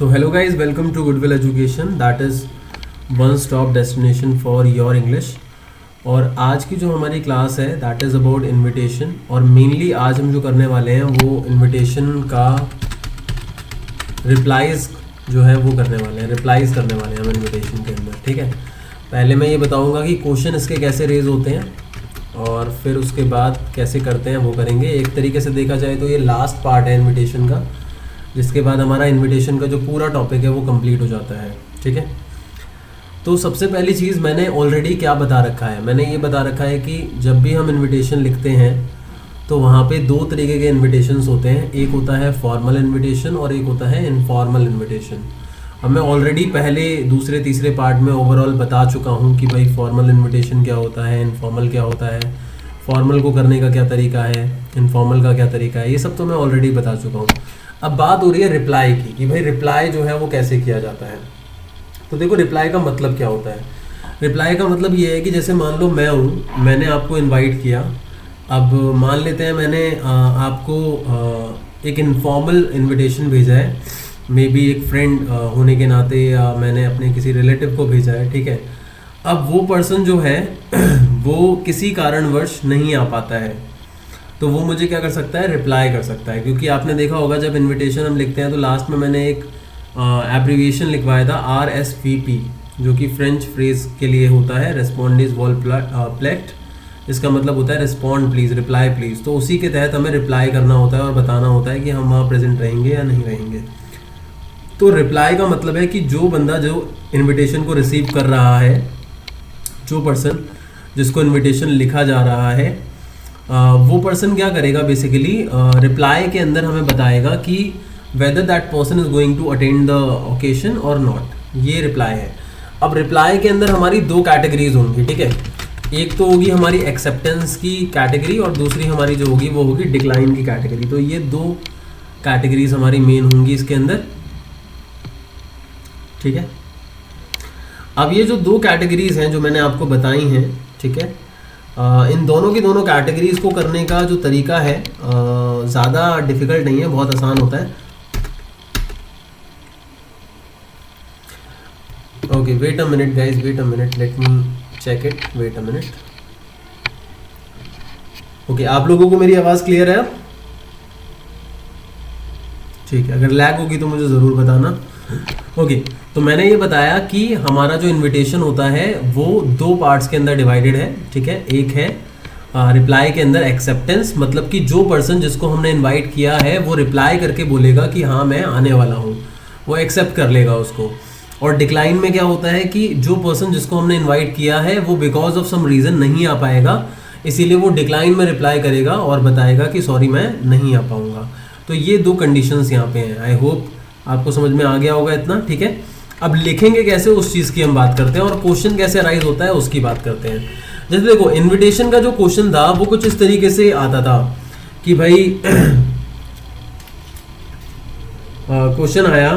तो hello guys, welcome to Goodwill Education, that is one stop destination for your English. और आज की जो हमारी क्लास है दैट इज़ अबाउट इनविटेशन। और मेनली आज हम जो करने वाले हैं वो इनविटेशन का रिप्लाइज जो है वो करने वाले हैं, रिप्लाइज करने वाले हैं हम इनविटेशन के अंदर। ठीक है, पहले मैं ये बताऊंगा कि क्वेश्चन इसके कैसे रेज होते हैं और फिर उसके बाद कैसे करते हैं वो करेंगे। एक तरीके से देखा जाए तो ये लास्ट पार्ट है इनविटेशन का, जिसके बाद हमारा इनविटेशन का जो पूरा टॉपिक है वो कंप्लीट हो जाता है। ठीक है, तो सबसे पहली चीज़ मैंने ऑलरेडी क्या बता रखा है, मैंने ये बता रखा है कि जब भी हम इनविटेशन लिखते हैं तो वहाँ पे दो तरीके के इनविटेशंस होते हैं। एक होता है फॉर्मल इनविटेशन और एक होता है इनफॉर्मल इनविटेशन। अब मैं ऑलरेडी पहले दूसरे तीसरे पार्ट में ओवरऑल बता चुका हूँ कि भाई फॉर्मल इनविटेशन क्या होता है, इनफॉर्मल क्या होता है, फॉर्मल को करने का क्या तरीका है, इनफॉर्मल का क्या तरीका है, ये सब तो मैं ऑलरेडी बता चुका हूँ। अब बात हो रही है रिप्लाई की कि भाई रिप्लाई जो है वो कैसे किया जाता है। तो देखो, रिप्लाई का मतलब क्या होता है। रिप्लाई का मतलब ये है कि जैसे मान लो मैं हूँ, मैंने आपको इनवाइट किया। अब मान लेते हैं मैंने आपको एक इनफॉर्मल इनविटेशन भेजा है, मे बी एक फ्रेंड होने के नाते, या मैंने अपने किसी रिलेटिव को भेजा है। ठीक है, अब वो पर्सन जो है वो किसी कारणवश नहीं आ पाता है, तो वो मुझे क्या कर सकता है, रिप्लाई कर सकता है। क्योंकि आपने देखा होगा जब इनविटेशन हम लिखते हैं तो लास्ट में मैंने एक एब्रीविएशन लिखवाया था RSVP, जो कि फ्रेंच फ्रेज के लिए होता है, रेस्पॉन्डिज वॉल प्लेक्ट। इसका मतलब होता है रिस्पॉन्ड प्लीज़, रिप्लाई प्लीज़। तो उसी के तहत हमें रिप्लाई करना होता है और बताना होता है कि हम वहाँ प्रेजेंट रहेंगे या नहीं रहेंगे। तो रिप्लाई का मतलब है कि जो बंदा जो इनविटेशन को रिसीव कर रहा है, जो पर्सन जिसको इनविटेशन लिखा जा रहा है, वो पर्सन क्या करेगा, बेसिकली रिप्लाई के अंदर हमें बताएगा कि whether that person is going to attend the occasion और नॉट। ये रिप्लाई है। अब रिप्लाई के अंदर हमारी दो कैटेगरीज होंगी। ठीक है, एक तो होगी हमारी एक्सेप्टेंस की कैटेगरी और दूसरी हमारी जो होगी वो होगी डिक्लाइन की कैटेगरी। तो ये दो कैटेगरीज हमारी मेन होंगी इसके अंदर। ठीक है, अब ये जो दो कैटेगरीज हैं जो मैंने आपको बताई हैं, ठीक है, इन दोनों की दोनों कैटेगरीज को करने का जो तरीका है ज़्यादा डिफिकल्ट नहीं है, बहुत आसान होता है। Okay, wait a minute guys, wait a minute, let me check it, wait a minute. Okay, आप लोगों को मेरी आवाज़ क्लियर है अब? ठीक है, अगर लैग होगी तो मुझे ज़रूर बताना। ओके, तो मैंने ये बताया कि हमारा जो इनविटेशन होता है वो दो पार्ट्स के अंदर डिवाइडेड है। ठीक है, एक है रिप्लाई के अंदर एक्सेप्टेंस, मतलब कि जो पर्सन जिसको हमने इनवाइट किया है वो रिप्लाई करके बोलेगा कि हाँ मैं आने वाला हूँ, वो एक्सेप्ट कर लेगा उसको। और डिक्लाइन में क्या होता है कि जो पर्सन जिसको हमने इन्वाइट किया है वो बिकॉज ऑफ सम रीज़न नहीं आ पाएगा, इसीलिए वो डिक्लाइन में रिप्लाई करेगा और बताएगा कि सॉरी मैं नहीं आ पाऊँगा। तो ये दो कंडीशंस यहाँ पे हैं। आई होप आपको समझ में आ गया होगा इतना। ठीक है, अब लिखेंगे कैसे उस चीज़ की हम बात करते हैं, और क्वेश्चन कैसे अराइज होता है उसकी बात करते हैं। जैसे देखो, इनविटेशन का जो क्वेश्चन था वो कुछ इस तरीके से आता था कि भाई क्वेश्चन आया,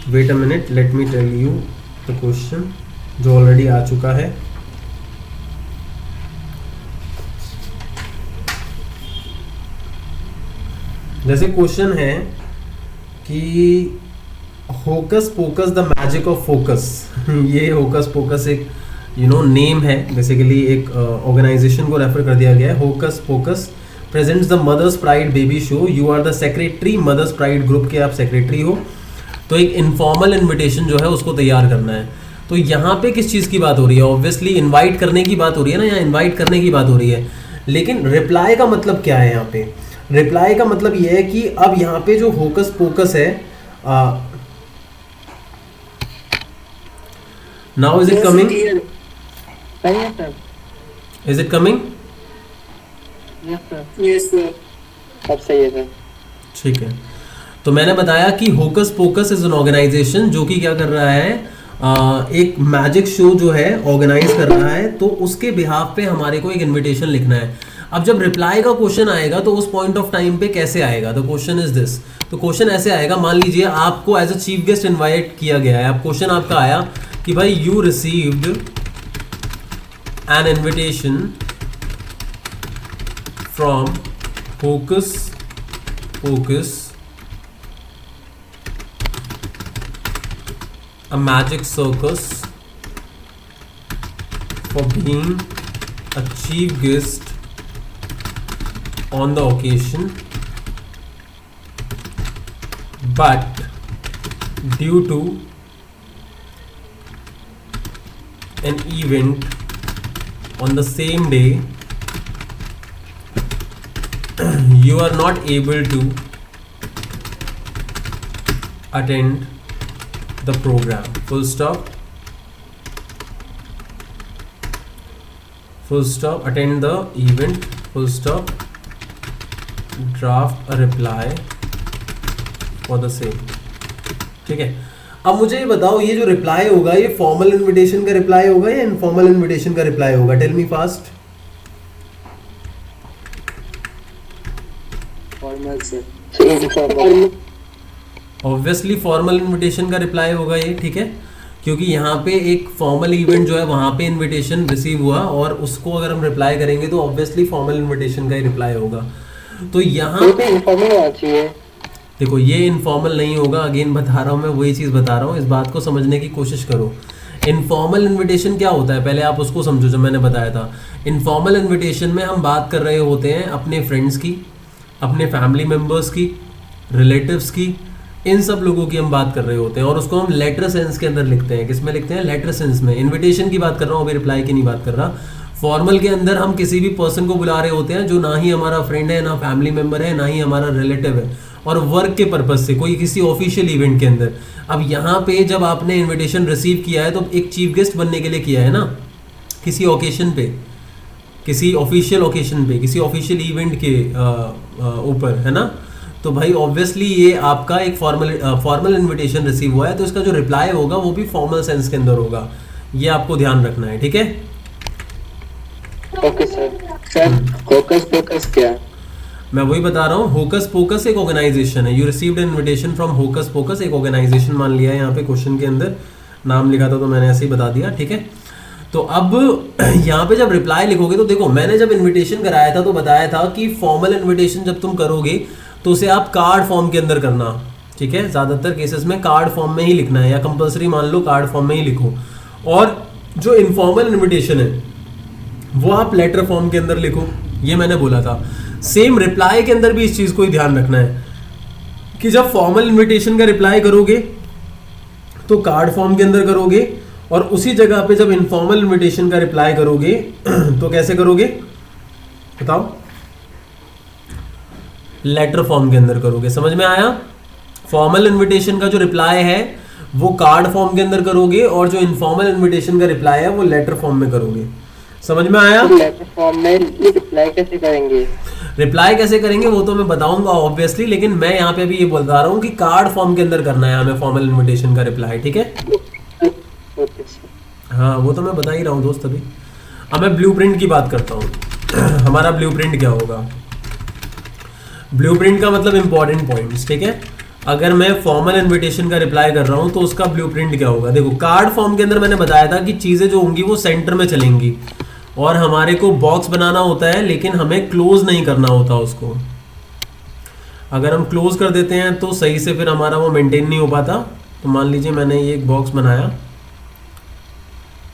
wait a minute, let me tell you the question जो ऑलरेडी आ चुका है। जैसे क्वेश्चन है कि hocus pocus the magic of focus. ये होकस पोकस एक नेम है, बेसिकली एक ऑर्गेनाइजेशन को रेफर कर दिया गया है। Hocus pocus presents the mother's pride baby show, you are the secretary, mother's pride group के आप सेक्रेटरी हो। तो एक इनफॉर्मल इनविटेशन जो है उसको तैयार करना है। तो यहाँ पे किस चीज़ की बात हो रही है, ऑब्वियसली इनवाइट करने की बात हो रही है ना, यहाँ इनवाइट करने की बात हो रही है। लेकिन रिप्लाई का मतलब क्या है यहाँ पे? रिप्लाई का मतलब ये है कि अब यहाँ पे जो होकस पोकस है, now is it coming, is it coming? Yes sir, अब सही है सर। ठीक है, तो मैंने बताया कि hocus pocus is an organisation जो कि क्या कर रहा है, एक मैजिक शो जो है ऑर्गेनाइज कर रहा है। तो उसके बिहाफ पे हमारे को एक इनविटेशन लिखना है। अब जब रिप्लाई का क्वेश्चन आएगा तो उस पॉइंट ऑफ टाइम पे कैसे आएगा, द क्वेश्चन इज दिस। तो क्वेश्चन ऐसे आएगा, मान लीजिए आपको as a chief guest invite किया गया है। अब क्वेश्चन आपका आया कि भाई you received an invitation from hocus pocus a magic circus for being a chief guest on the occasion, but due to an event on the same day you are not able to attend the program. Full stop. Full stop. Attend the event. Full stop. Draft a reply for the same. ठीक है. अब मुझे ये बताओ, ये जो reply होगा ये फॉर्मल इनविटेशन का रिप्लाई होगा या इनफॉर्मल इनविटेशन का रिप्लाई होगा? Tell me fast. Formal sir. Obviously formal invitation का रिप्लाई होगा ये, ठीक है, क्योंकि यहाँ पे एक फॉर्मल इवेंट जो है वहाँ पे इनविटेशन रिसीव हुआ और उसको अगर हम रिप्लाई करेंगे तो ऑब्वियसली फॉर्मल इनविटेशन का ही रिप्लाई होगा. तो यहाँ इनफॉर्मल होना चाहिए. देखो ये इनफॉर्मल नहीं होगा, अगेन बता रहा हूँ मैं, वही चीज़ बता रहा हूँ, इस बात को समझने की कोशिश करो. इनफॉर्मल इनविटेशन क्या होता है पहले आप उसको समझो, जो मैंने बताया था. इनफॉर्मल इनविटेशन में हम बात कर रहे होते हैं अपने फ्रेंड्स की, अपने फैमिली मेम्बर्स की, रिलेटिव्स की, इन सब लोगों की हम बात कर रहे होते हैं और उसको हम लेटर सेंस के अंदर लिखते हैं. किस में लिखते हैं? लेटर सेंस में. इनविटेशन की बात कर रहा हूँ, अभी रिप्लाई की नहीं बात कर रहा. फॉर्मल के अंदर हम किसी भी पर्सन को बुला रहे होते हैं जो ना ही हमारा फ्रेंड है, ना फैमिली मेम्बर है, ना ही हमारा रिलेटिव है, और वर्क के पर्पज से कोई किसी ऑफिशियल इवेंट के अंदर. अब यहाँ पे जब आपने इन्विटेशन रिसीव किया है तो एक चीफ गेस्ट बनने के लिए किया है ना, किसी ओकेशन पे, किसी ऑफिशियल ओकेशन पे, किसी ऑफिशियल इवेंट के ऊपर, है ना. तो भाई ऑब्वियसली ये आपका एक फॉर्मल इन्विटेशन रिसीव हुआ है, तो इसका जो रिप्लाई होगा वो भी फॉर्मल सेंस के अंदर होगा. ये आपको ध्यान रखना है, ठीक है. Okay sir. Sir hocus focus क्या? मैं वही बता रहा हूँ, होकस पोकस एक ऑर्गेनाइजेशन है. You received an invitation from hocus pocus, एक ऑर्गेनाइजेशन मान लिया है यहाँ पे क्वेश्चन के अंदर, नाम लिखा था तो मैंने ऐसे ही बता दिया, ठीक है. तो अब यहाँ पे जब रिप्लाई लिखोगे तो देखो, मैंने जब इन्विटेशन कराया था तो बताया था कि फॉर्मल इन्विटेशन जब तुम करोगे तो उसे आप कार्ड फॉर्म के अंदर करना, ठीक है. ज़्यादातर केसेस में कार्ड फॉर्म में ही लिखना है, या कंपलसरी मान लो कार्ड फॉर्म में ही लिखो. और जो इनफॉर्मल इन्विटेशन है वो आप लेटर फॉर्म के अंदर लिखो, ये मैंने बोला था. सेम रिप्लाई के अंदर भी इस चीज़ को ही ध्यान रखना है कि जब फॉर्मल इन्विटेशन का रिप्लाई करोगे तो कार्ड फॉर्म के अंदर करोगे, और उसी जगह पे जब इनफॉर्मल इन्विटेशन का रिप्लाई करोगे तो कैसे करोगे बताओ? लेटर फॉर्म के अंदर करोगे. समझ में आया? फॉर्मल इन्विटेशन का जो रिप्लाई है वो कार्ड फॉर्म के अंदर करोगे, और जो इनफॉर्मल इन्विटेशन का रिप्लाई है वो लेटर फॉर्म में करोगे. समझ में आया? लेटर फॉर्म में रिप्लाई कैसे करेंगे? रिप्लाई कैसे करेंगे वो तो मैं बताऊंगा ऑब्वियसली, लेकिन मैं यहाँ पे अभी ये बता रहा हूँ कि कार्ड फॉर्म के अंदर करना है हमें फॉर्मल इन्विटेशन का रिप्लाई, ठीक है. हाँ वो तो मैं बता ही रहा हूँ दोस्त अभी. अब मैं ब्लूप्रिंट की बात करता हूँ. हमारा ब्लूप्रिंट क्या होगा? ब्लूप्रिंट का मतलब इंपॉर्टेंट पॉइंट्स, ठीक है. अगर मैं फॉर्मल इन्विटेशन का रिप्लाई कर रहा हूँ तो उसका ब्लूप्रिंट क्या होगा? देखो, कार्ड फॉर्म के अंदर मैंने बताया था कि चीज़ें जो होंगी वो सेंटर में चलेंगी, और हमारे को बॉक्स बनाना होता है लेकिन हमें क्लोज नहीं करना होता उसको. अगर हम क्लोज कर देते हैं तो सही से फिर हमारा वो मेंटेन नहीं हो पाता. तो मान लीजिए मैंने ये एक बॉक्स बनाया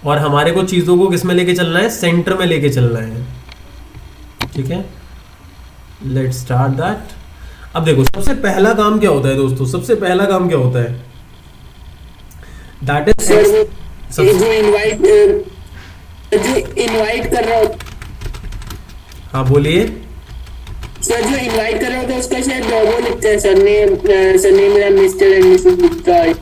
और हमारे को चीज़ों को किस में लेके चलना है? सेंटर में लेके चलना है, ठीक है. Let's start that. अब देखो, सबसे पहला काम क्या होता है दोस्तों? सबसे पहला काम क्या होता है? दैट इज इनवाइट कर रहा हूँ. हाँ बोलिए सर. जो इनवाइट कर रहा होता है उसका शायद वो लिखते हैं सर ने मेरा मिस्टर एंड मिसेस लिखता है.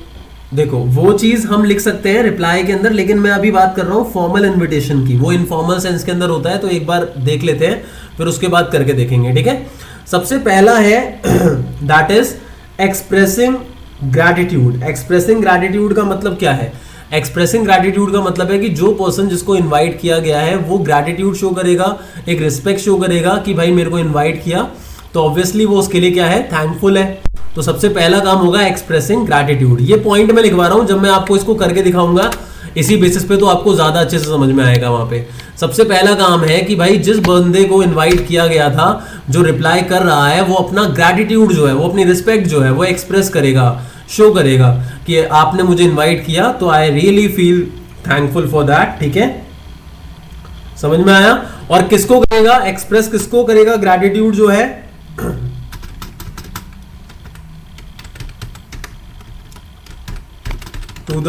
देखो वो चीज़ हम लिख सकते हैं रिप्लाई के अंदर, लेकिन मैं अभी बात कर रहा हूँ फॉर्मल इन्विटेशन की. वो इनफॉर्मल सेंस के अंदर होता है, तो एक बार देख लेते हैं फिर उसके बाद करके देखेंगे, ठीक है. सबसे पहला है that is expressing gratitude. Expressing gratitude का मतलब क्या है? एक्सप्रेसिंग ग्रैटिट्यूड का मतलब है कि जो पर्सन जिसको इनवाइट किया गया है वो ग्रैटिट्यूड शो करेगा, एक रिस्पेक्ट शो करेगा कि भाई मेरे को इनवाइट किया, तो ऑब्वियसली वो उसके लिए क्या है? थैंकफुल है. तो सबसे पहला काम होगा एक्सप्रेसिंग ग्रैटिट्यूड. ये पॉइंट मैं लिखवा रहा हूं, जब मैं आपको इसको करके दिखाऊंगा इसी बेसिस पे तो आपको ज़्यादा अच्छे से समझ में आएगा वहाँ पे। सबसे पहला काम है कि भाई जिस बंदे को इनवाइट किया गया था, जो रिप्लाई कर रहा है, वो अपना ग्रैटिट्यूड जो है, वो अपनी रिस्पेक्ट जो है वो एक्सप्रेस करेगा, शो करेगा कि आपने मुझे इनवाइट किया, तो I really feel thankful for that. ठीक है, समझ में आया? और किसको करेगा एक्सप्रेस, किसको करेगा ग्रैटिट्यूड जो है? टू द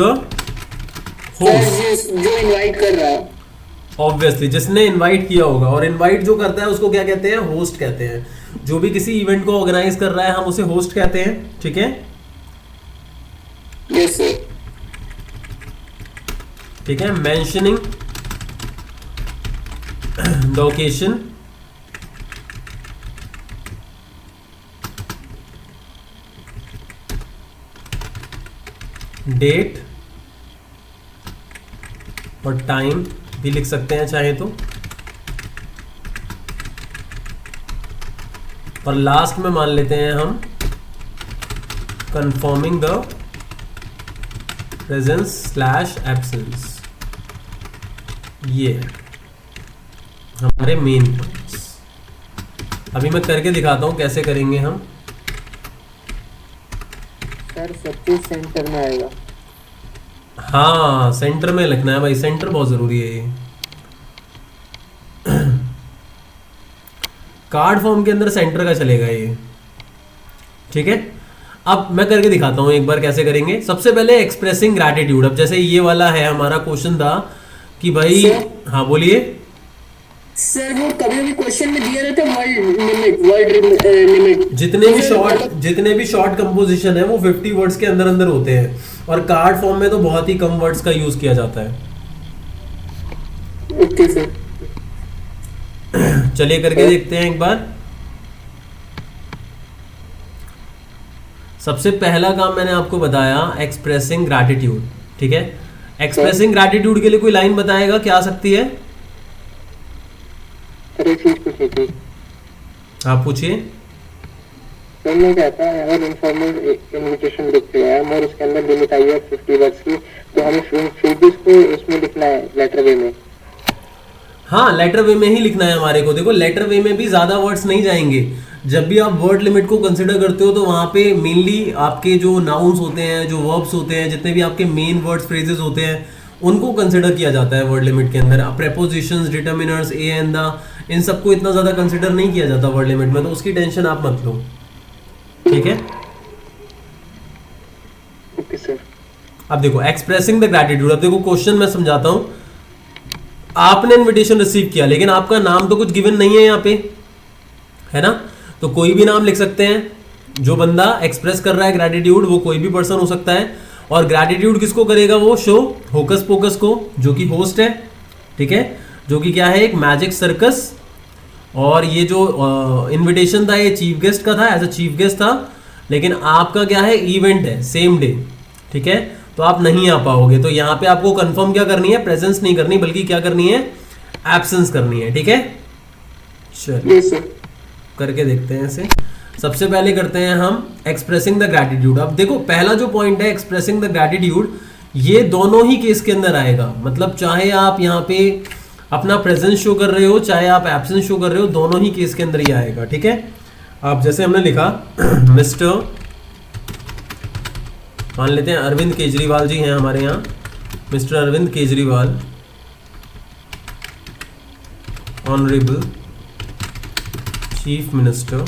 होस्ट, जो इनवाइट कर रहा है, ऑब्वियसली जिसने इनवाइट किया होगा। और इनवाइट जो करता है उसको क्या कहते हैं? होस्ट कहते हैं। जो भी किसी इवेंट को ऑर्गेनाइज कर रहा है हम उसे होस्ट कहते हैं। ठीक है, यस सर। ठीक है, मेंशनिंग द ओकेशन, डेट और टाइम भी लिख सकते हैं चाहे तो। और लास्ट में मान लेते हैं हम confirming the presence slash absence. ये हमारे मेन पॉइंट्स। अभी मैं करके दिखाता हूं कैसे करेंगे हम। सर सब कुछ सेंटर में आएगा। हाँ, सेंटर में लिखना है भाई, सेंटर बहुत जरूरी है ये। कार्ड फॉर्म के अंदर सेंटर का चलेगा ये। ठीक है, अब मैं करके दिखाता हूं एक बार कैसे करेंगे। सबसे पहले एक्सप्रेसिंग ग्रैटिट्यूड। अब जैसे ये वाला है हमारा क्वेश्चन था कि भाई, हाँ बोलिए सर। वो कभी भी क्वेश्चन में दिया रहता है वर्ड लिमिट। जितने भी शॉर्ट कंपोजिशन है वो 50 वर्ड्स के अंदर अंदर होते हैं, और कार्ड फॉर्म में तो बहुत ही कम वर्ड्स का यूज किया जाता है। ओके सर, चलिए करके देखते हैं एक बार। सबसे पहला काम मैंने आपको बताया एक्सप्रेसिंग ग्रैटिट्यूड। ठीक है, एक्सप्रेसिंग ग्रैटिट्यूड के लिए कोई लाइन बताएगा क्या आ सकती है? आप पूछिए। सर मैं कहता है अगर इनफॉर्मल इनविटेशन लिखते हैं और उसके अंदर लिमिट आई है 50 वर्ड्स की, तो हमें फिर भी इसको उसमें लिखना है लेटर वे में। हाँ, लेटर वे में ही लिखना है हमारे को। देखो लेटर वे में भी ज्यादा वर्ड्स नहीं जाएंगे। जब भी आप वर्ड लिमिट को कंसिडर करते हो तो वहां पे मेनली आपके जो नाउन्स होते हैं, जो वर्ब्स होते हैं, जितने भी आपके मेन वर्ड्स फ्रेजेस होते हैं, उनको कंसिडर किया जाता है वर्ड लिमिट के अंदर। Prepositions, determiners, a and the, इन सबको इतना ज्यादा कंसिडर नहीं किया जाता वर्ड लिमिट में, तो उसकी टेंशन आप मत लो। ठीक है, ओके सर। अब देखो एक्सप्रेसिंग द ग्रैटिट्यूड। अब देखो क्वेश्चन मैं समझाता हूं। आपने इनविटेशन रिसीव किया, लेकिन आपका नाम तो कुछ गिवन नहीं है यहाँ पे, है ना? तो कोई भी नाम लिख सकते हैं। जो बंदा एक्सप्रेस कर रहा है ग्रैटिट्यूड वो कोई भी पर्सन हो सकता है। और ग्रैटिट्यूड किसको करेगा? वो शो होकस पोकस को, जो कि होस्ट है। ठीक है, जो कि क्या है? एक मैजिक सर्कस। और ये जो इनविटेशन था ये चीफ गेस्ट का था, एज अ चीफ गेस्ट था। लेकिन आपका क्या है? इवेंट है सेम डे। ठीक है, तो आप नहीं आ पाओगे। तो यहाँ पे आपको कंफर्म क्या करनी है? प्रेजेंस नहीं करनी, बल्कि क्या करनी है? एब्सेंस करनी है। ठीक है, चलिए करके देखते हैं इसे। सबसे पहले करते हैं हम एक्सप्रेसिंग द ग्रैटिट्यूड। अब देखो पहला जो पॉइंट है एक्सप्रेसिंग द ग्रैटिट्यूड, ये दोनों ही केस के अंदर आएगा। मतलब चाहे आप यहाँ पे अपना प्रेजेंस शो कर रहे हो, चाहे आप एब्सेंस शो कर रहे हो, दोनों ही केस के अंदर ही आएगा। ठीक है, अब जैसे हमने लिखा मिस्टर, मान लेते हैं अरविंद केजरीवाल जी हैं हमारे यहाँ। Mister Arvind Kejriwal, honourable chief minister,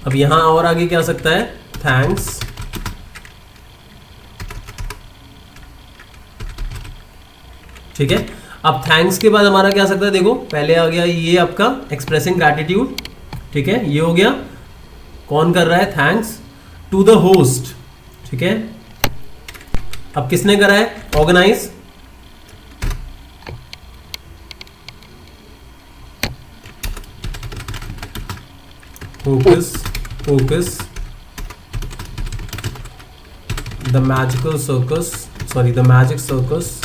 अब यहां और आगे क्या आ सकता है? थैंक्स ठीक है, अब थैंक्स के बाद हमारा क्या आ सकता है? देखो पहले आ गया ये आपका एक्सप्रेसिंग ग्रैटिट्यूड। ठीक है, ये हो गया। कौन कर रहा है? Thanks to the host. ठीक है, अब किसने करा है? Organise. Focus the magical circus, sorry the magic circus.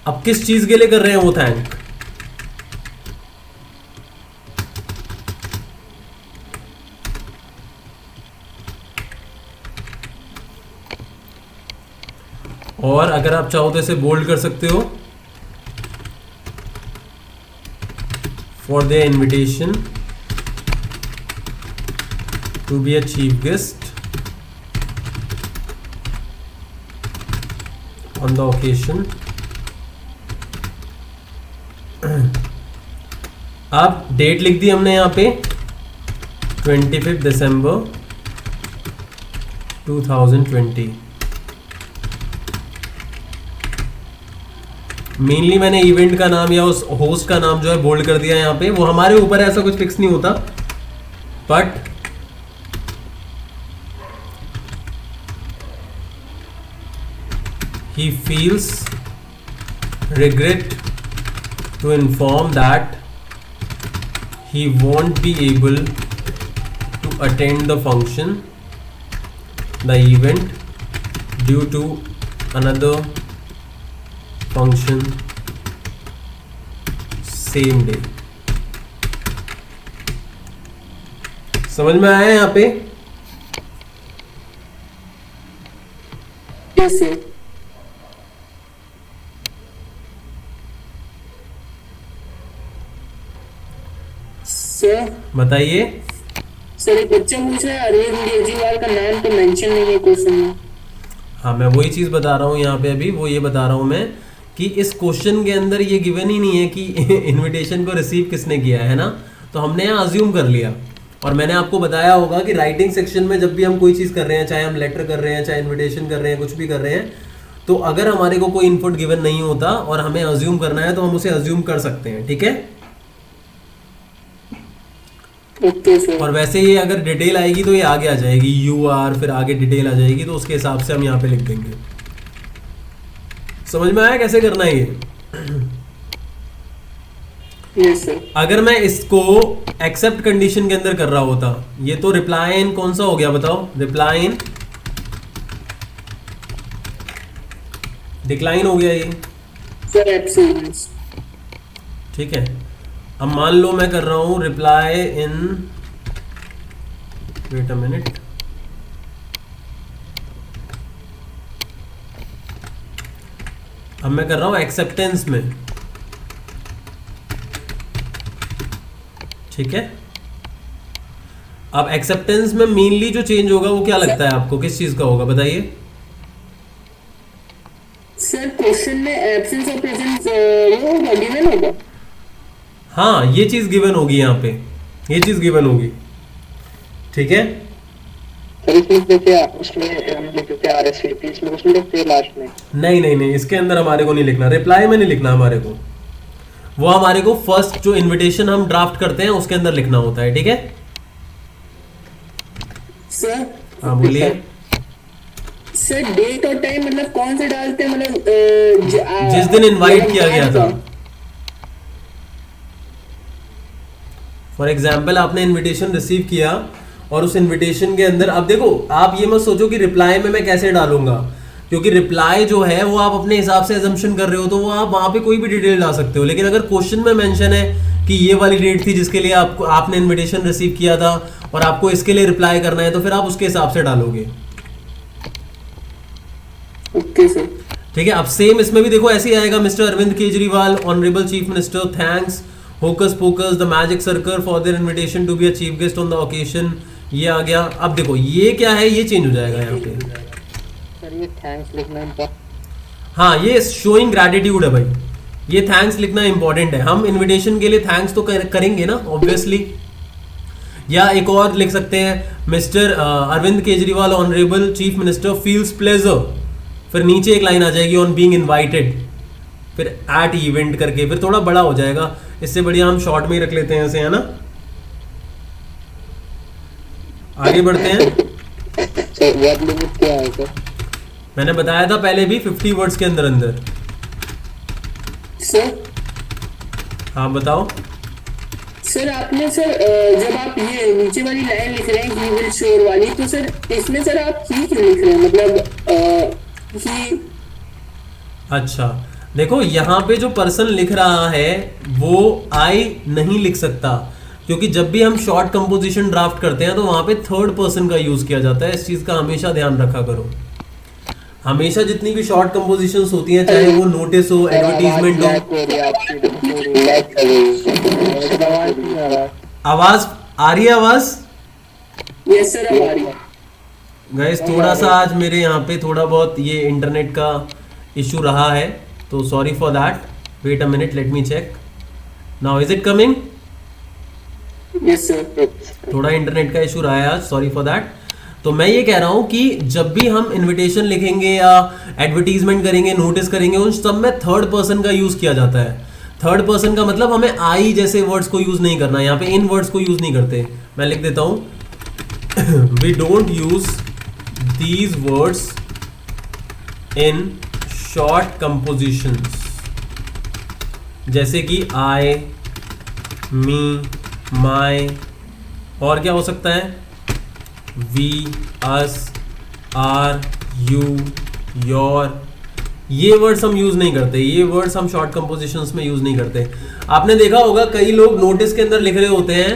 अब किस चीज के लिए कर रहे हैं वो थैंक? और अगर आप चाहो तो इसे बोल्ड कर सकते हो, for the invitation to be a chief guest on the occasion. अब डेट लिख दी हमने यहाँ पे 25 दिसंबर 2020। मेनली मैंने इवेंट का नाम या उस होस्ट का नाम जो है बोल्ड कर दिया यहाँ पे। वो हमारे ऊपर ऐसा कुछ फिक्स नहीं होता, but he feels regret to inform that he won't be able to attend the function, the event, due to another function same day। समझ में आया यहाँ पे? Yes sir. सर बताइए। सर एक बच्चा पूछ रहा है अरविंद केजरीवाल का नाम तो मेंशन नहीं है क्वेश्चन में। हाँ, मैं वही चीज़ बता रहा हूँ यहाँ पे। अभी वो ये बता रहा हूँ मैं कि इस क्वेश्चन के अंदर ये गिवन ही नहीं है कि इनविटेशन को रिसीव किसने किया है ना, तो हमने यहाँ अज्यूम कर लिया। और मैंने आपको बताया होगा कि राइटिंग सेक्शन में जब भी हम कोई चीज़ कर रहे हैं, चाहे हम लेटर कर रहे हैं, चाहे इन्विटेशन कर रहे हैं, कुछ भी कर रहे हैं, तो अगर हमारे को कोई इनपुट गिवन नहीं होता और हमें अज्यूम करना है तो हम उसे अज्यूम कर सकते हैं। ठीक है? Okay sir. और वैसे ही अगर डिटेल आएगी तो ये आगे आ जाएगी, यू आर, फिर आगे डिटेल आ जाएगी, तो उसके हिसाब से हम यहाँ पे लिख देंगे। समझ में आया कैसे करना है ये? Yes sir. अगर मैं इसको एक्सेप्ट कंडीशन के अंदर कर रहा होता, ये तो रिप्लाई इन कौन सा हो गया बताओ? रिप्लाई इन डिक्लाइन हो गया ये। Sir absence. ठीक है, अब मान लो मैं कर रहा हूं reply in, wait a minute, अब मैं कर रहा हूं एक्सेप्टेंस में। ठीक है, अब एक्सेप्टेंस में मेनली जो चेंज होगा वो क्या लगता है आपको, किस चीज का होगा बताइए? सर क्वेश्चन में एब्सेंस और प्रेजेंस वो होगा, गिवन होगा। हाँ, ये चीज गिवन होगी यहाँ पे, ये चीज गिवन होगी। ठीक है, सर इसमें देखिए उसमें हम लिखते हैं आरएसवीपी, इसमें उसमें लिखते हैं लास्ट में। नहीं नहीं नहीं, इसके अंदर हमारे को नहीं लिखना, रिप्लाई में नहीं लिखना हमारे को, वो हमारे को फर्स्ट जो इनविटेशन हम ड्राफ्ट करते हैं उसके अंदर लिखना होता है। ठीक है सर? हाँ बोलिए। सर डेट और टाइम मतलब कौन से डालते हैं, मतलब जिस दिन इनवाइट किया गया था। फॉर एग्जाम्पल आपने इनविटेशन रिसीव किया और उस इनविटेशन के अंदर, अब देखो आप ये मत सोचो कि रिप्लाई में मैं कैसे डालूंगा, क्योंकि रिप्लाई जो है वो आप अपने हिसाब से अजम्पशन कर रहे हो, तो वो आप वहां पे कोई भी डिटेल डाल सकते हो। लेकिन अगर क्वेश्चन में मेंशन है कि ये वाली डेट थी जिसके लिए आपने इनविटेशन रिसीव किया था और आपको इसके लिए रिप्लाई करना है, तो फिर आप उसके हिसाब से डालोगे। Okay sir. ठीक है, अब सेम इसमें भी देखो ऐसे ही आएगा, mister Arvind Kejriwal honourable chief minister thanks hocus pocus the magic circle for their invitation to be a chief guest on the occasion. ये आ गया। अब देखो ये क्या है, ये चेंज हो जाएगा यहाँ पे। सर ये थैंक्स लिखना है। हाँ, ये शोइंग ग्रैटिट्यूड है भाई, ये थैंक्स लिखना इंपॉर्टेंट है। हम इनविटेशन के लिए थैंक्स तो करेंगे ना ऑब्वियसली। या एक और लिख सकते हैं, mister Arvind Kejriwal honourable chief minister feels pleasure, फिर नीचे एक लाइन आ जाएगी ऑन बीइंग इनवाइटेड, फिर एट इवेंट करके, फिर थोड़ा बड़ा हो जाएगा। इससे बढ़िया हम शॉर्ट में ही रख लेते हैं ऐसे, है ना। आगे बढ़ते हैं। सर वर्ड लिमिट क्या है सर? मैंने बताया था पहले भी 50 वर्ड्स के अंदर अंदर। सर हाँ बताओ। सर आपने सर जब आप ये नीचे वाली लाइन लिख रहे हैं ही विल श्योर वाली, तो सर इसमें सर आप ही क्यों लिख रहे हैं, मतलब ही? अच्छा देखो, यहाँ पे जो पर्सन लिख रहा है वो आई नहीं लिख सकता, क्योंकि जब भी हम शॉर्ट कंपोजिशन ड्राफ्ट करते हैं तो वहाँ पे थर्ड पर्सन का यूज किया जाता है। इस चीज का हमेशा ध्यान रखा करो। हमेशा जितनी भी शॉर्ट कंपोजिशंस होती हैं, चाहे वो नोटिस हो, एडवर्टीजमेंट हो। आवाज आ रही है? आवाज यस सर, आ रही है। गाइस थोड़ा सा आज मेरे यहाँ पे थोड़ा बहुत ये इंटरनेट का इशू रहा है, तो sorry for that. Wait a minute, let me check. Now is it coming? Yes sir. थोड़ा इंटरनेट का इशू रहा है आज, सॉरी फॉर दैट। तो मैं ये कह रहा हूँ कि जब भी हम इनविटेशन लिखेंगे या एडवर्टीजमेंट करेंगे, नोटिस करेंगे, उन सब में थर्ड पर्सन का यूज किया जाता है। थर्ड पर्सन का मतलब हमें आई जैसे वर्ड्स को यूज नहीं करना, यहाँ पे इन वर्ड्स को यूज नहीं करते। मैं लिख देता हूँ we don't use these words in short compositions, जैसे कि आई, मी, माई, और क्या हो सकता है, we, us, are, you, your. ये वर्ड्स हम यूज नहीं करते, ये वर्ड्स हम शॉर्ट कंपोजिशंस में यूज नहीं करते। आपने देखा होगा कई लोग नोटिस के अंदर लिख रहे होते हैं,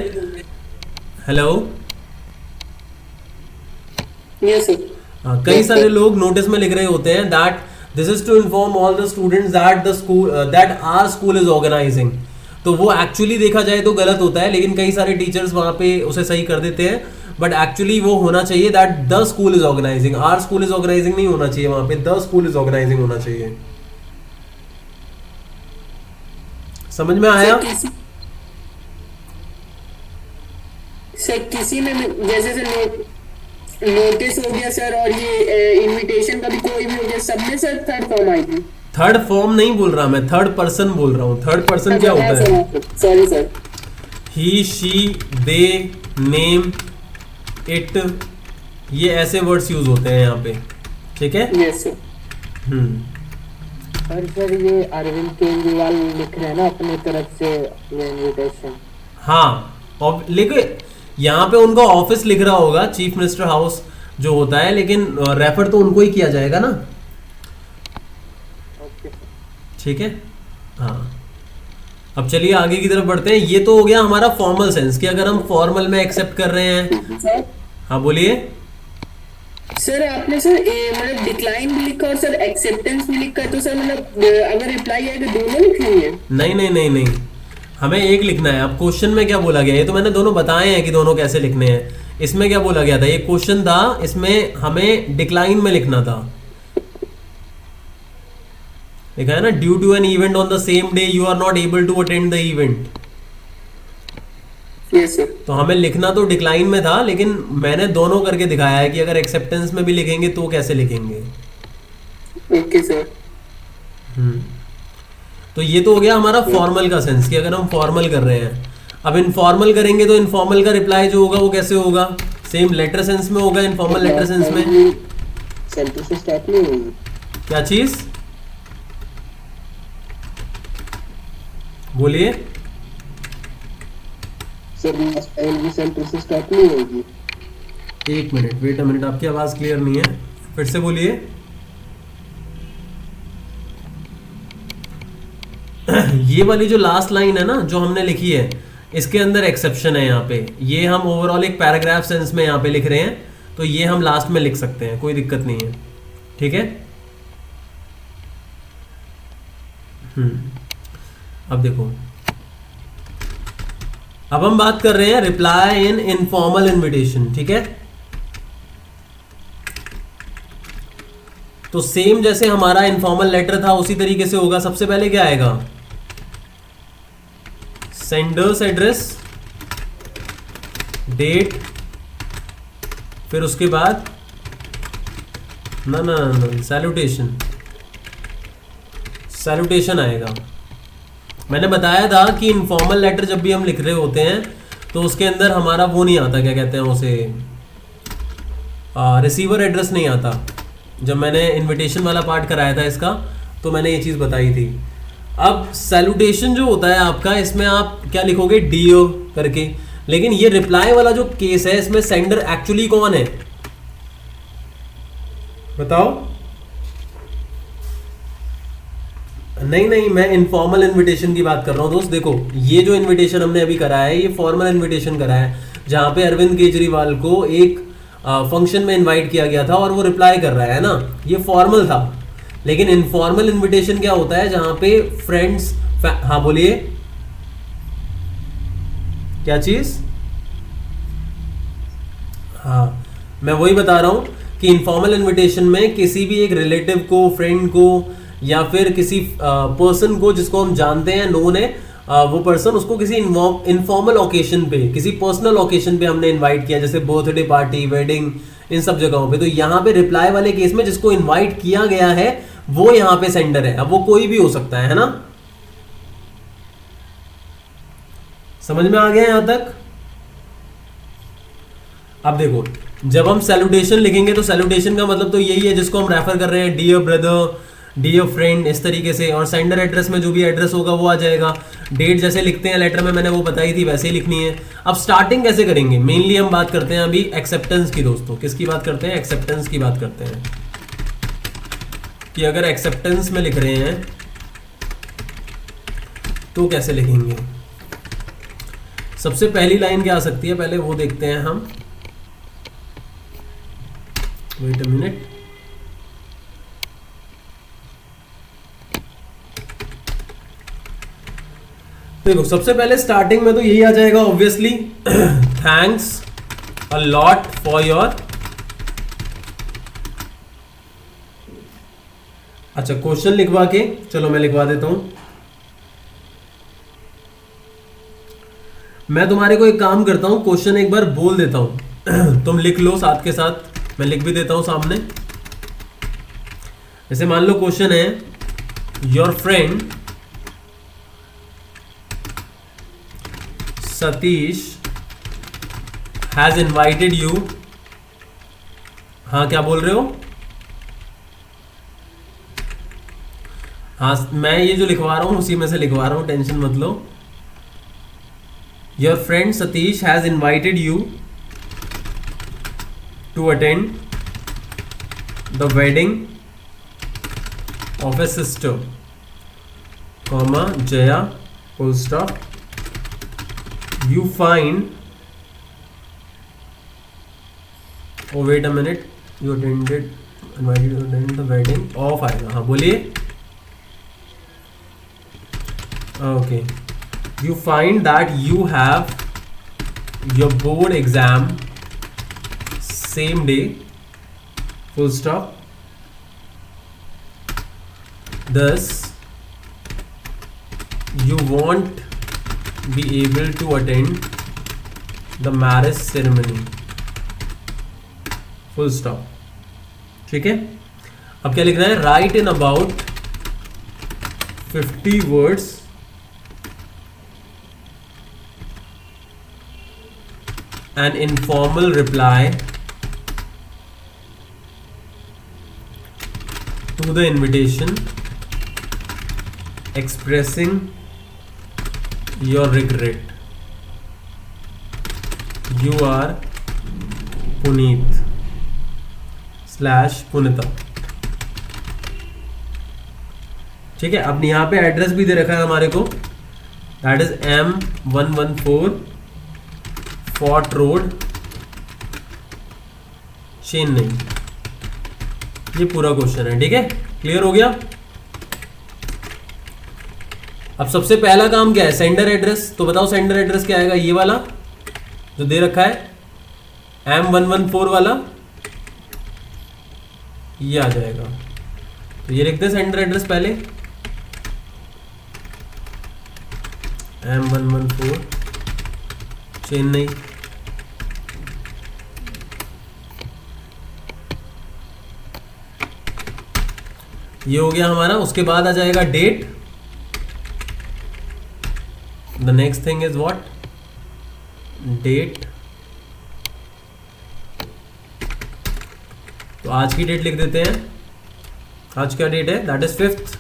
हेलो, यस सर, कई सारे लोग नोटिस में लिख रहे होते हैं that this is to inform all the students that the school that our school is organising. तो वो एक्चुअली देखा जाए तो गलत होता है, लेकिन कई सारे टीचर्स वहां पे उसे सही कर देते हैं, बट एक्चुअली वो होना चाहिए that the school is organising. Our school is organising नहीं होना चाहिए, वहां पे द स्कूल इज ऑर्गेनाइजिंग होना चाहिए। समझ में आया? सर किसी में जैसे सर नोटिस हो गया सर, और ये इनविटेशन का भी कोई भी हो गया, सब में सर थर्ड फॉर्म आएगी। थर्ड फॉर्म नहीं बोल रहा मैं, थर्ड पर्सन बोल रहा हूँ। थर्ड पर्सन क्या होता है? Sorry sir. He, she, they, name, it, ये ऐसे वर्ड्स यूज होते हैं यहाँ पे, ठीक है? Yes sir. और सर ये अरविंद केजरीवाल लिख रहे हैं ना अपने तरफ से ये इनविटेशन। हाँ, और लेकिन यहाँ पे उनका ऑफिस लिख रहा होगा, चीफ मिनिस्टर हाउस जो होता है, लेकिन रेफर तो उनको ही किया जाएगा ना, ठीक है? हाँ, अब चलिए आगे की तरफ बढ़ते हैं। ये तो हो गया हमारा फॉर्मल सेंस कि अगर हम फॉर्मल में एक्सेप्ट कर रहे हैं। सर, हाँ बोलिए। सर आपने सर मतलब डिक्लाइन भी लिखा और सर एक्सेप्टेंस भी लिखा है, तो सर मतलब अगर रिप्लाई आएगा दोनों लिखेंगे? नहीं नहीं नहीं नहीं, हमें एक लिखना है। अब क्वेश्चन में क्या बोला गया, ये तो मैंने दोनों बताए हैं कि दोनों कैसे लिखने हैं। इसमें क्या बोला गया था, ये क्वेश्चन था, इसमें हमें डिक्लाइन में लिखना था। लिखा है ना, due to an event on the same day you are not able to attend the event. Yes sir. तो हमें लिखना तो डिक्लाइन में था, लेकिन मैंने दोनों करके दिखाया है कि अगर एक्सेप्टेंस में भी लिखेंगे तो कैसे लिखेंगे। Okay sir. तो ये तो हो गया हमारा फॉर्मल का सेंस कि अगर हम फॉर्मल कर रहे हैं। अब इनफॉर्मल करेंगे तो इनफॉर्मल का रिप्लाई जो होगा वो कैसे होगा? सेम लेटर सेंस में होगा, इनफॉर्मल लेटर सेंस में। सेंटेंस स्टार्ट नहीं होगी। क्या चीज बोलिए? सर लास्ट सेंटेंस स्टार्ट नहीं होगी। एक मिनट, वेट अ मिनट, आपकी आवाज क्लियर नहीं है, फिर से बोलिए। ये वाली जो लास्ट लाइन है ना जो हमने लिखी है, इसके अंदर एक्सेप्शन है यहाँ पे। ये हम ओवरऑल एक पैराग्राफ सेंस में यहाँ पे लिख रहे हैं, तो ये हम लास्ट में लिख सकते हैं, कोई दिक्कत नहीं है, ठीक है? अब देखो, अब हम बात कर रहे हैं रिप्लाई इन इनफॉर्मल इनविटेशन, ठीक है? तो सेम जैसे हमारा इनफॉर्मल लेटर था उसी तरीके से होगा। सबसे पहले क्या आएगा? सेंडर्स एड्रेस, डेट, फिर उसके बाद ना ना ना सैल्यूटेशन, सैल्यूटेशन आएगा। मैंने बताया था कि इनफॉर्मल लेटर जब भी हम लिख रहे होते हैं तो उसके अंदर हमारा वो नहीं आता, क्या कहते हैं उसे, रिसीवर एड्रेस नहीं आता। जब मैंने इनविटेशन वाला पार्ट कराया था इसका, तो मैंने ये चीज़ बताई थी। अब सैल्यूटेशन जो होता है आपका, इसमें आप क्या लिखोगे? डियर करके। लेकिन ये रिप्लाई वाला जो केस है, इसमें सेंडर एक्चुअली कौन है बताओ? नहीं नहीं, मैं इनफॉर्मल इनविटेशन की बात कर रहा हूँ दोस्त। देखो, ये जो इनविटेशन हमने अभी कराया है, ये फॉर्मल इनविटेशन कराया है, जहाँ पे अरविंद केजरीवाल को एक फंक्शन में इनवाइट किया गया था और वो रिप्लाई कर रहा है ना, ये फॉर्मल था। लेकिन इनफॉर्मल इनविटेशन क्या होता है, जहां पे फ्रेंड्स, हाँ बोलिए क्या चीज, हाँ मैं वही बता रहा हूं कि इनफॉर्मल इनविटेशन में किसी भी एक रिलेटिव को, फ्रेंड को, या फिर किसी पर्सन को जिसको हम जानते हैं, नोन है वो पर्सन, उसको किसी इनफॉर्मल ओकेशन पे, किसी पर्सनल ओकेशन पे हमने इनवाइट किया, जैसे बर्थडे पार्टी, वेडिंग, इन सब जगहों पे। तो यहाँ पे रिप्लाई वाले केस में जिसको इनवाइट किया गया है वो यहाँ पे सेंडर है। अब वो कोई भी हो सकता है ना, समझ में आ गया यहां तक? अब देखो, जब हम सैल्यूटेशन लिखेंगे तो सैल्यूटेशन का मतलब तो यही है जिसको हम रेफर कर रहे हैं, डियर ब्रदर, डियर फ्रेंड, इस तरीके से। और सेंडर एड्रेस में जो भी एड्रेस होगा वो आ जाएगा। डेट जैसे लिखते हैं लेटर में, मैंने वो बताई थी, वैसे ही लिखनी है। अब स्टार्टिंग कैसे करेंगे, मेनली हम बात करते हैं अभी एक्सेप्टेंस की दोस्तों। किसकी बात करते हैं? एक्सेप्टेंस की बात करते हैं कि अगर एक्सेप्टेंस में लिख रहे हैं तो कैसे लिखेंगे। सबसे पहली लाइन क्या आ सकती है, पहले वो देखते हैं हम। वेट अ मिनट, देखो सबसे पहले स्टार्टिंग में तो यही आ जाएगा obviously, thanks a lot for your, अच्छा क्वेश्चन लिखवा के, चलो मैं लिखवा देता हूं। मैं तुम्हारे को एक काम करता हूं, क्वेश्चन एक बार बोल देता हूं तुम लिख लो साथ के साथ, मैं लिख भी देता हूं सामने। जैसे मान लो क्वेश्चन है, your friend Satish has invited you, हाँ क्या बोल रहे हो? हाँ मैं ये जो लिखवा रहा हूं उसी में से लिखवा रहा हूं, टेंशन मत लो। Your friend Satish has invited you to attend the wedding of a sister, comma Jaya, full stop. You find, oh wait a minute, you invited to attend the wedding of, आएगा, हाँ बोलिए। Okay, you find that you have your board exam same day, full stop. Thus, you won't be able to attend the marriage ceremony, full stop। ठीक है, अब क्या लिखना है, right in about 50 words an informal reply to the invitation expressing your regret, you are Puneet / Punita। ठीक है, अब यहाँ पे एड्रेस भी दे रखा है हमारे को, that is M114 fort road, Chennai. ये पूरा क्वेश्चन है, ठीक है, क्लियर हो गया। अब सबसे पहला काम क्या है, सेंडर एड्रेस। तो बताओ सेंडर एड्रेस क्या आएगा, ये वाला जो दे रखा है M114 वाला, ये आ जाएगा। तो ये लिखते हैं सेंडर एड्रेस पहले, M114 चेन्नई। ये हो गया हमारा। उसके बाद आ जाएगा date. The next thing is what? Date। तो आज की डेट लिख देते हैं, आज क्या डेट है, दैट इज 5th,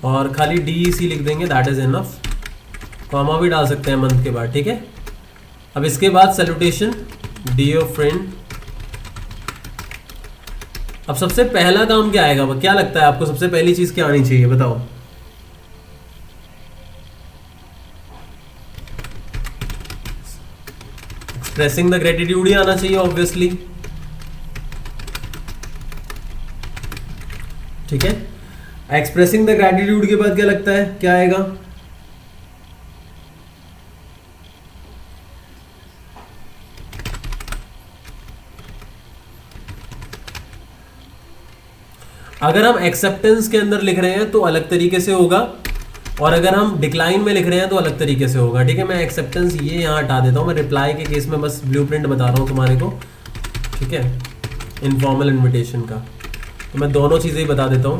और खाली DEC लिख देंगे, दैट इज इनफ। कॉमा भी डाल सकते हैं मंथ के बाद, ठीक है। अब इसके बाद सैल्यूटेशन, डियर फ्रेंड। अब सबसे पहला काम क्या आएगा, क्या लगता है आपको सबसे पहली चीज क्या आनी चाहिए, बताओ। एक्सप्रेसिंग द ग्रेटिट्यूड ही आना चाहिए ऑब्वियसली, ठीक है। एक्सप्रेसिंग द ग्रेटिट्यूड के बाद क्या लगता है क्या आएगा? अगर हम एक्सेप्टेंस के अंदर लिख रहे हैं तो अलग तरीके से होगा, और अगर हम डिक्लाइन में लिख रहे हैं तो अलग तरीके से होगा, ठीक है। मैं एक्सेप्टेंस ये यहाँ हटा देता हूँ, मैं रिप्लाई के केस में बस ब्लूप्रिंट बता रहा हूँ तुम्हारे को, ठीक है, इनफॉर्मल इन्विटेशन का। तो मैं दोनों चीज़ें ही बता देता हूँ,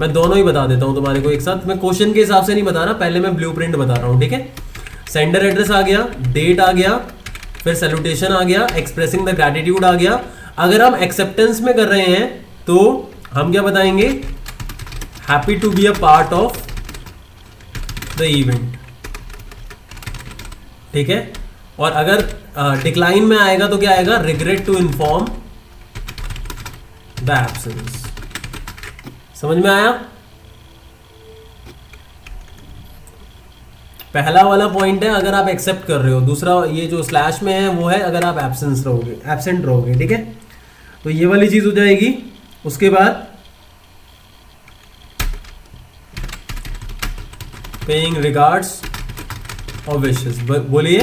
मैं दोनों ही बता देता हूँ तुम्हारे को एक साथ। मैं क्वेश्चन के हिसाब से नहीं बता रहा, पहले मैं ब्लूप्रिंट बता रहा हूँ, ठीक है। सेंडर एड्रेस आ गया, डेट आ गया, फिर सैल्यूटेशन आ गया, एक्सप्रेसिंग द ग्रैटिट्यूड आ गया। अगर हम एक्सेप्टेंस में कर रहे हैं तो हम क्या बताएंगे? Happy to be a part of the event, ठीक है। और अगर डिक्लाइन में आएगा तो क्या आएगा? Regret to inform the absence. समझ में आया? पहला वाला पॉइंट है अगर आप एक्सेप्ट कर रहे हो, दूसरा ये जो स्लैश में है वो है अगर आप एब्सेंट रहोगे, ठीक है। तो ये वाली चीज हो जाएगी। उसके बाद पेइंग रिगार्ड्स और विशेस, बोलिए।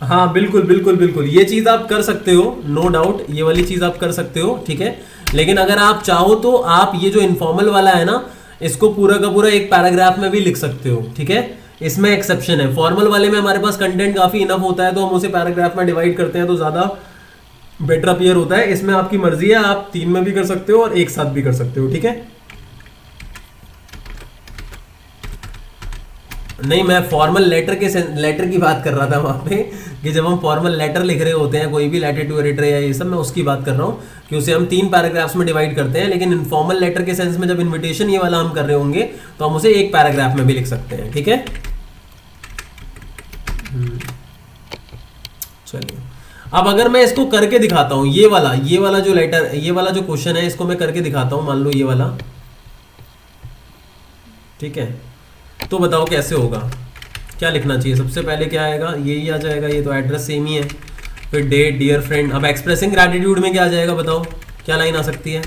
हाँ बिल्कुल बिल्कुल बिल्कुल, ये चीज आप कर सकते हो, नो डाउट, ये वाली चीज आप कर सकते हो, ठीक है। लेकिन अगर आप चाहो तो आप ये जो इनफॉर्मल वाला है ना, इसको पूरा का पूरा एक पैराग्राफ में भी लिख सकते हो, ठीक है। इसमें एक्सेप्शन है, फॉर्मल वाले में हमारे पास कंटेंट काफी इनफ होता है तो हम उसे पैराग्राफ में डिवाइड करते हैं तो ज्यादा बेटर अपीयर होता है। इसमें आपकी मर्जी है, आप 3 में भी कर सकते हो और एक साथ भी कर सकते हो, ठीक है। नहीं, मैं फॉर्मल लेटर की बात कर रहा था वहां पे, कि जब हम फॉर्मल लेटर लिख रहे होते हैं, कोई भी लेटर टू एडिटर या ये सब, मैं उसकी बात कर रहा हूँ कि उसे हम 3 पैराग्राफ्स में डिवाइड करते हैं। लेकिन इनफॉर्मल लेटर के सेंस में जब इन्विटेशन ये वाला हम कर रहे होंगे तो हम उसे एक पैराग्राफ में भी लिख सकते हैं, ठीक है। चलिए, अब अगर मैं इसको करके दिखाता हूँ, ये वाला जो लेटर, ये वाला जो क्वेश्चन है, इसको मैं करके दिखाता हूँ, मान लो ये वाला, ठीक है। तो बताओ कैसे होगा, क्या लिखना चाहिए? सबसे पहले क्या आएगा? यही आ जाएगा, ये तो एड्रेस सेम ही है, फिर डेट, डियर फ्रेंड। अब एक्सप्रेसिंग ग्रैटिट्यूड में क्या आ जाएगा बताओ, क्या लाइन आ सकती है?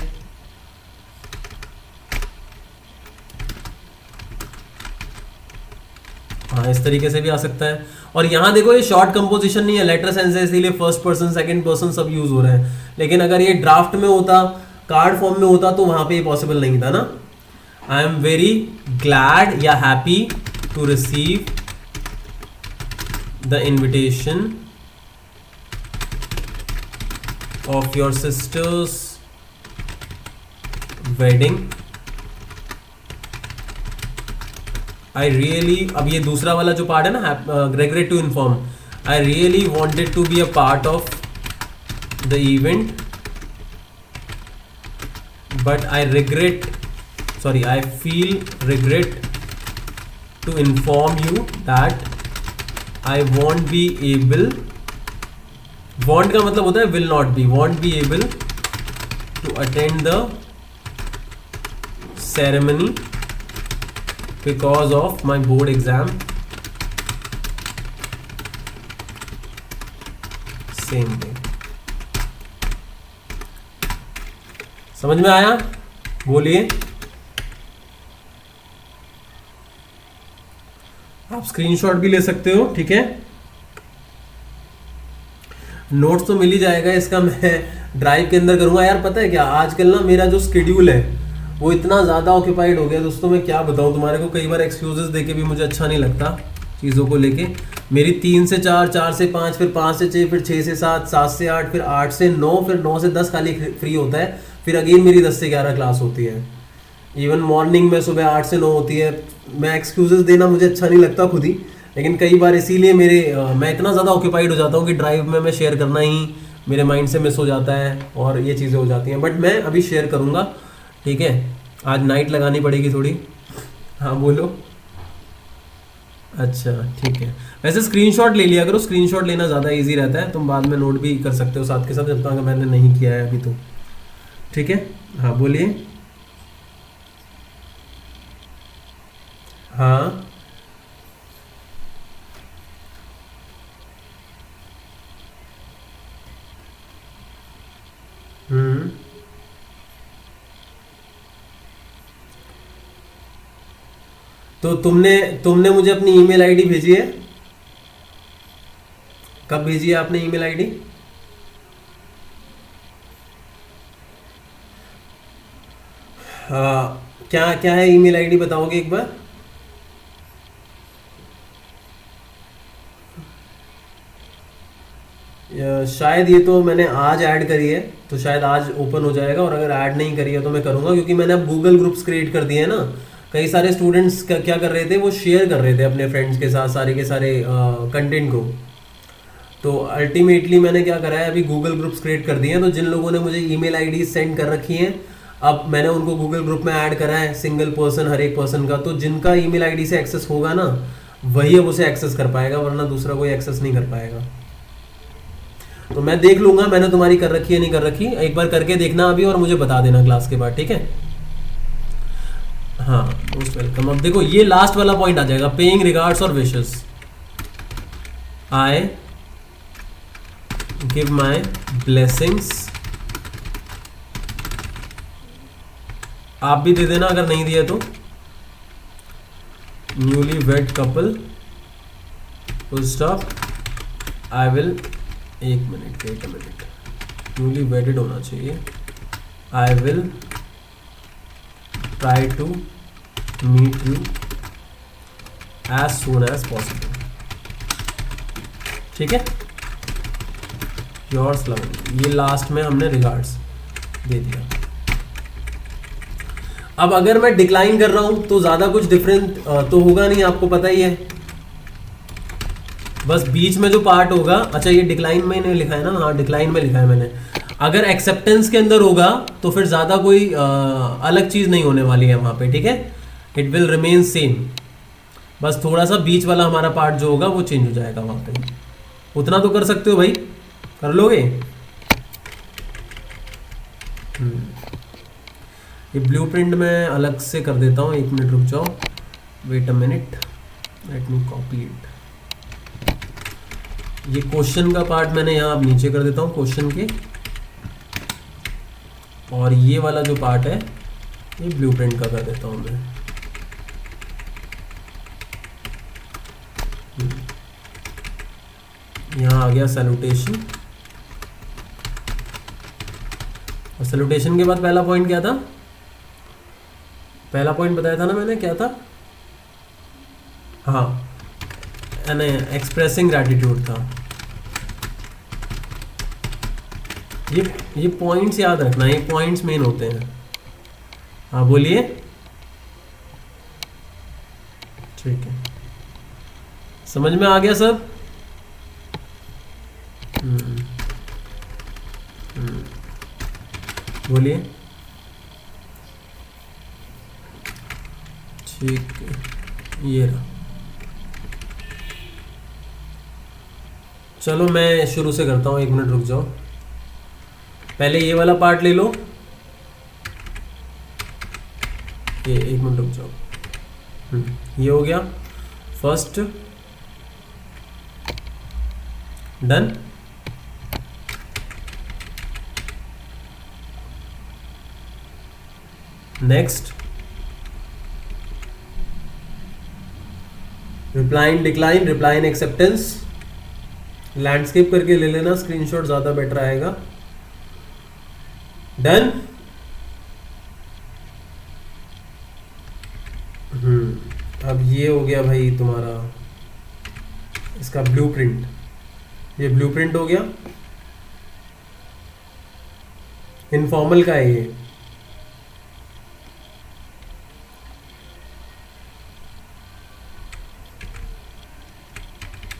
हाँ, इस तरीके से भी आ सकता है। और यहाँ देखो, ये शॉर्ट कंपोजिशन नहीं है, लेटर सेंस है, इसीलिए फर्स्ट पर्सन सेकंड पर्सन सब यूज हो रहे हैं। लेकिन अगर ये ड्राफ्ट में होता, कार्ड फॉर्म में होता, तो वहां पे ये पॉसिबल नहीं था ना। आई एम वेरी ग्लैड या happy to receive the invitation of your sister's wedding. I really, अब ये दूसरा वाला जो पार्ट है ना, regret to inform, I really wanted to be a part of the event but I regret, sorry, I feel regret to inform you that I won't be able, won't का मतलब होता है will not be, won't be able to attend the ceremony because of my board exam same day। समझ में आया? बोलिए। आप screenshot भी ले सकते हो, ठीक है। नोट्स तो मिल ही जाएगा इसका, मैं ड्राइव के अंदर करूंगा। यार पता है क्या, आजकल ना मेरा जो स्केड्यूल है वो इतना ज़्यादा ऑक्यूपाइड हो गया दोस्तों, मैं क्या बताऊं तुम्हारे को। कई बार एक्सक्यूजेस देके भी मुझे अच्छा नहीं लगता चीज़ों को लेके। मेरी 3 से 4, 4 से 5, फिर 5 से 6, फिर 6 से 7, 7 से 8, फिर 8 से 9, फिर 9 से 10 खाली फ्री होता है। फिर अगेन मेरी 10 से 11 क्लास होती है। इवन मॉर्निंग में सुबह 8 से 9 होती है। मैं एक्सक्यूजेस देना मुझे अच्छा नहीं लगता खुद ही, लेकिन कई बार इसीलिए मैं इतना ज़्यादा ऑक्यूपाइड हो जाता हूँ कि ड्राइव में मैं शेयर करना ही मेरे माइंड से मिस हो जाता है और ये चीज़ें हो जाती हैं। बट मैं अभी शेयर करूँगा, ठीक है। आज नाइट लगानी पड़ेगी थोड़ी। हाँ बोलो। अच्छा ठीक है, वैसे स्क्रीनशॉट ले लिया करो, स्क्रीनशॉट लेना ज़्यादा इजी रहता है। तुम बाद में नोट भी कर सकते हो साथ के साथ, जब तक मैंने नहीं किया है अभी तो, ठीक है। हाँ बोलिए। हाँ। हम्म। तो तुमने तुमने मुझे अपनी ईमेल आईडी भेजी है? कब भेजी है आपने ईमेल आईडी? हाँ, क्या क्या है ईमेल आईडी बताओगे एक बार? शायद ये तो मैंने आज ऐड करी है, तो शायद आज ओपन हो जाएगा, और अगर ऐड नहीं करी है तो मैं करूँगा, क्योंकि मैंने अब गूगल ग्रुप्स क्रिएट कर दिए हैं ना। कई सारे स्टूडेंट्स क्या कर रहे थे, वो शेयर कर रहे थे अपने फ्रेंड्स के साथ सारे के सारे कंटेंट को। तो अल्टीमेटली मैंने क्या करा है, अभी गूगल ग्रुप्स क्रिएट कर दिए हैं, तो जिन लोगों ने मुझे ईमेल आईडी सेंड कर रखी हैं, अब मैंने उनको गूगल ग्रुप में ऐड करा है, सिंगल पर्सन, हर एक पर्सन का। तो जिनका ईमेल आईडी से एक्सेस होगा ना, वही अब उसे एक्सेस कर पाएगा, वरना दूसरा कोई एक्सेस नहीं कर पाएगा। तो मैं देख लूंगा मैंने तुम्हारी कर रखी है नहीं कर रखी, एक बार करके देखना अभी और मुझे बता देना क्लास के बाद, ठीक है? हाँ, मोस्ट वेलकम। अब देखो ये लास्ट वाला पॉइंट आ जाएगा, पेइंग रिगार्ड्स और wishes. I give my blessings. आप भी दे देना अगर नहीं दिया तो। Newly wed couple, full stop, I will, एक minute, wait a minute, newly wedded होना चाहिए। I will try to meet you as soon as possible, ठीक है? Yours love. ये लास्ट में हमने रिगार्ड्स दे दिया। अब अगर मैं डिक्लाइन कर रहा हूं तो ज्यादा कुछ डिफरेंट तो होगा नहीं, आपको पता ही है। बस बीच में जो पार्ट होगा, अच्छा ये डिक्लाइन में नहीं लिखा है ना? हाँ, डिक्लाइन में लिखा है मैंने। अगर एक्सेप्टेंस के अंदर होगा तो फिर ज़्यादा कोई अलग चीज़ नहीं होने वाली है वहाँ पे, ठीक है? It will remain same. बस थोड़ा सा बीच वाला हमारा पार्ट जो होगा वो चेंज हो जाएगा वहाँ पे। उतना तो कर सकते हो भाई, कर लोगे? ये ब्लूप्रिंट मैं अलग से कर देता हूँ, एक मिनट रुक जाओ, wait a minute, let me copy it. ये क्वेश्चन का पार्ट मैंने यहाँ अब नीचे कर देता हूँ, क्वेश्चन के, और ये वाला जो पार्ट है ये ब्लूप्रिंट का कर देता हूँ मैं। यहाँ आ गया सैल्यूटेशन, और सैल्यूटेशन के बाद पहला पॉइंट क्या था? पहला पॉइंट बताया था ना मैंने, क्या था? हाँ, एक्सप्रेसिंग ग्रैटिट्यूड था। ये पॉइंट्स याद रखना, ये पॉइंट्स मेन होते हैं। हाँ बोलिए। ठीक है, समझ में आ गया सब? बोलिए। ठीक है, ये रहा। चलो मैं शुरू से करता हूँ, एक मिनट रुक जाओ, पहले ये वाला पार्ट ले लो। ये एक मिनट रुक जाओ, ये हो गया first, done. Next, reply in decline, reply in acceptance, landscape करके ले लेना, स्क्रीनशॉट ज़्यादा बेटर आएगा। डन। अब ये हो गया भाई तुम्हारा इसका ब्लूप्रिंट, ये ब्लूप्रिंट हो गया, इनफॉर्मल का है ये।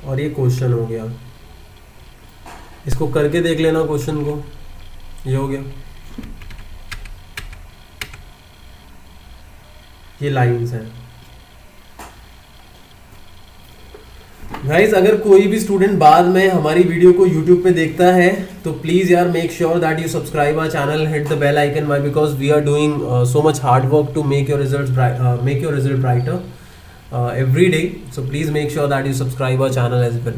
और ये क्वेश्चन हो गया, इसको करके देख लेना क्वेश्चन को, ये हो गया। ये लाइंस हैं गाइस। अगर कोई भी स्टूडेंट बाद में हमारी वीडियो को यूट्यूब पे देखता है तो प्लीज़ यार make sure that you subscribe our channel, hit the bell icon, why because we are doing so much hard work to make your result brighter. every day. So please make sure that you subscribe our channel as well.